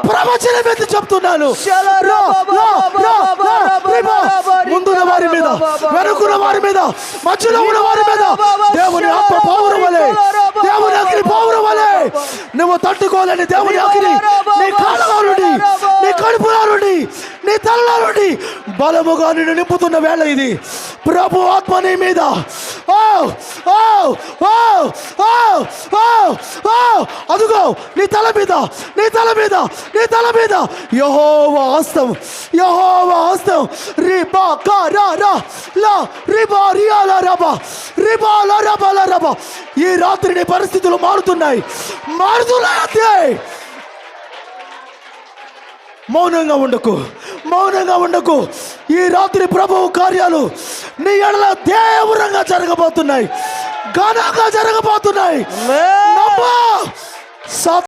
ప్రవచనం ఎత్తి చెప్తున్నాను. ముందున్న వారి మీద, వెనుకున్న వారి మీద, మధ్యలో ఉన్న వారి మీద దేవుని ఆత్మ పౌరం వలె, దేవుని అగ్ని పౌరం వలె నువ్వు తట్టుకోవాలని దేవుని అగ్ని నీ కాళ్ళలో నుండి, నీ కడుపులో నుండి, నీ తలలో నుండి బలముగా నిన్ను నింపుతున్న వేళ ఇది. ప్రభు ఆత్మ నీ మీద. అదుగో నీ తల మీద, నీ తల మీద, నీ తల మీద యెహోవా హస్తం, యెహోవా హస్తం. రిబా కారా లా రిబా రియాల రబా రిబా ల రబా ల రబా. ఈ రాత్రి నీ పరిస్థితులు మారుతున్నాయి, మారుతున్నాయి. మౌనంగా ఉండకు, మౌనంగా ఉండకు. ఈ రాత్రి ప్రభువు కార్యాలు నీ ఎడల తీవ్రంగా జరగబోతున్నాయి, ఘనంగా జరగబోతున్నాయి.